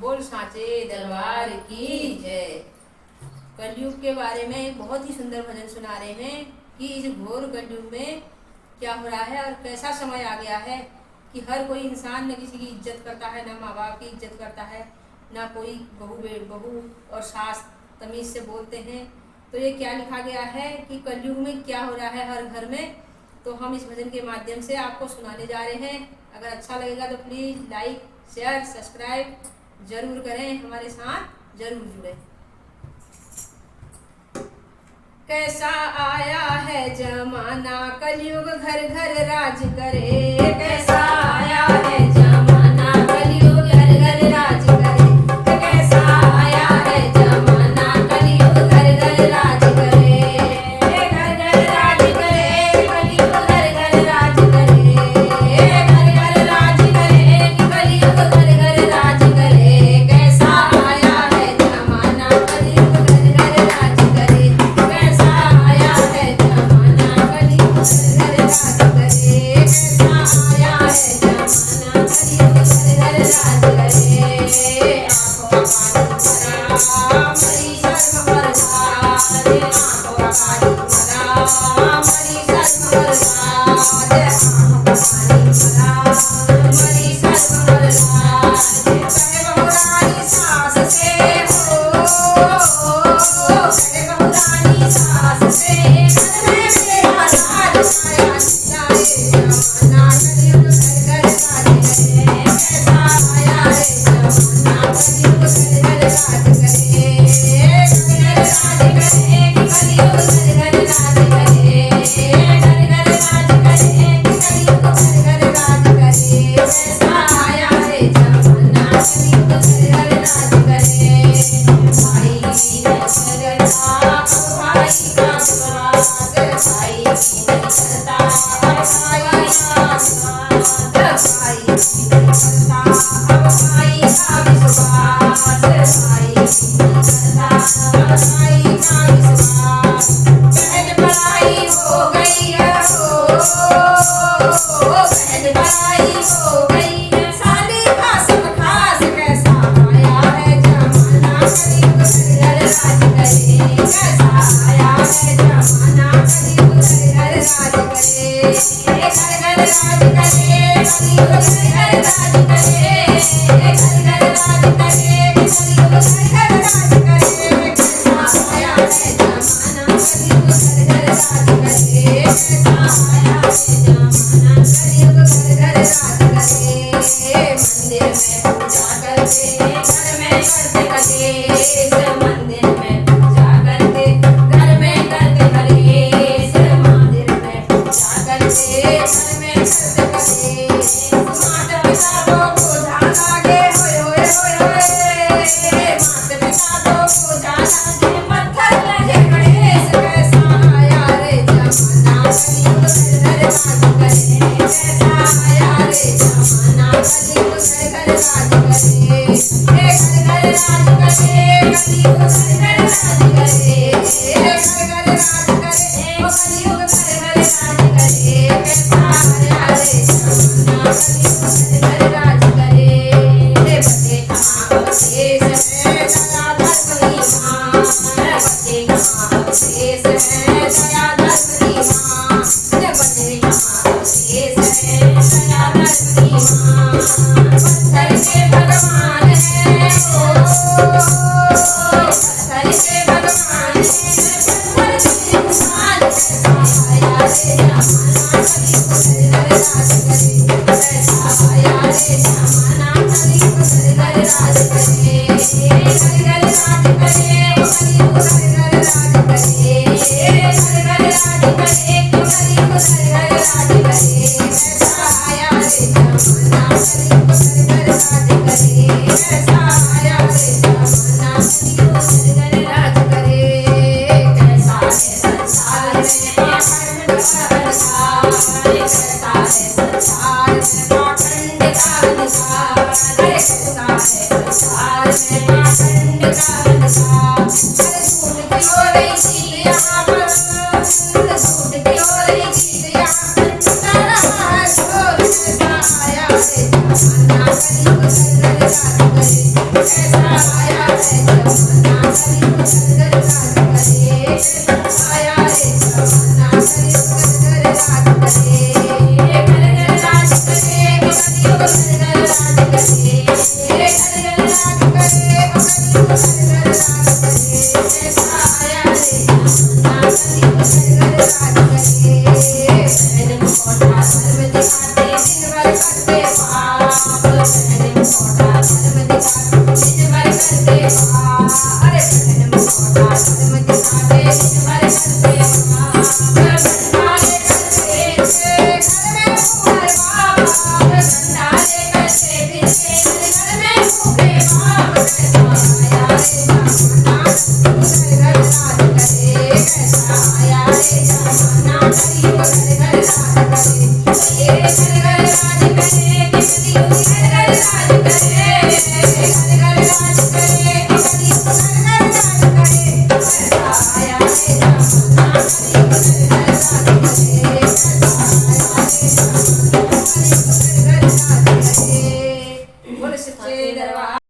बोल सांचे दरबार की जय। कलयुग के बारे में बहुत ही सुंदर भजन सुना रहे हैं कि इस घोर कलयुग में क्या हो रहा है और कैसा समय आ गया है कि हर कोई इंसान न किसी की इज्जत करता है, ना माँ बाप की इज्जत करता है, ना कोई बहू और सास तमीज से बोलते हैं। तो ये क्या लिखा गया है कि कलयुग में क्या हो रहा है हर घर में, तो हम इस भजन के माध्यम से आपको सुनाने जा रहे हैं। अगर अच्छा लगेगा तो प्लीज़ लाइक शेयर सब्सक्राइब जरूर करें, हमारे साथ जरूर जुड़े। कैसा आया है जमाना कलयुग घर घर राज करे, कैसा आया है जमाना कलयुग घर घर राज करे, कैसा आया है जमाना कलयुग घर घर राज करे, घर घर राज करे कलयुग घर घर राज करे, घर घर राज करे कलयुग घर घर राज करे, कैसा आया है जमाना कलयुग घर घर राज करे, कैसा आया है जमाना कलयुग घर घर राज करे, कैसा आया है जमाना कलयुग घर घर राज करे। आंखों का पानी भरा मरी शर्म बरसात, आंखों का पानी भरा मरी शर्म बरसात, आंखों का पानी भरा मरी शर्म बरसात, कहे बहुरानी सास से कहे बहुरानी सास से घर में मेरा राज आया जमाना कलयुग घर घर राज करे, कैसा आया है जमाना कलयुग घर घर राज करे, घर घर राज करे कलयुग घर घर राज करे, घर घर राज करे कलयुग घर घर राज करे, कैसा आया है जमाना कलयुग घर घर राज करे। भाई की नहीं करता भाई का विश्वास, भाई की नहीं करता भाई का विश्वास, भाई की नहीं करता भाई का विश्वास, भाई की नहीं करता भाई का विश्वास। बहन पराई हो गई है बहन पराई हो गई है, साली खास खास, कैसा आया है जमाना कलयुग घर घर राज करे, कैसा आया है जमाना कलयुग घर घर राज करे, घर घर राज करे कलयुग घर घर राज करे, घर घर राज करे कलयुग घर घर राज करे, कैसा आया है जमाना कलयुग घर घर राज करे, कैसा आया है जमाना कलयुग घर घर राज करे। मंदिर में पूजा करते घर में करते कलेश, मंदिर में पूजा करते घर में करते कलेश, मंदिर में पूजा करते घर में करते कलेश, माता पिता को पूजा लागे होए होए होए होए, माता पिता को पूजा लागे पत्थर लगे गणेश, कैसा आया रे जमाना कलयुग घर घर राज करे, कैसा आया रे जमाना कलयुग घर घर राज करे, घर घर राज करे कलयुग घर घर राज करे, घर घर राज करे कलयुग घर घर राज करे, कैसा आया रे जमाना कलयुग घर घर राज करे। बचे कहाँ अवशेष है दया धर्म ईमान, बचे कहाँ अवशेष है दया धर्म ईमान, बचे कहाँ अवशेष है दया धर्म ईमान, पत्थर के भगवान है पत्थर के भगवान है, पत्थर के इंसान, कैसा आया रे जमाना कलयुग घर घर राज करे, कैसा आया रे जमाना कलयुग घर घर राज करे, घर घर राज करे कलयुग घर घर राज करे, घर घर राज करे कलयुग घर घर राज करे, कैसा आया रे जमाना कलयुग घर घर राज करे, कैसा आया रे जमाना कलयुग घर घर राज करे। कैसा है संसार में पाखंड का अधिकार, कैसा है संसार में पाखंड का अधिकार, कैसा है संसार में पाखंड का अधिकार, जमाना कलयुग घर घर राज करे कैसा आया है जमाना कलयुग घर घर राज करे कैसा आया है जमाना कलयुग घर घर राज करे घर घर राज करे कलयुग घर घर राज करे घर घर राज करे कलयुग घर घर राज करे कैसा आया है जमाना कलयुग घर घर राज करे धर्म कोठा धर्म दिखाते दिन भर करते पाप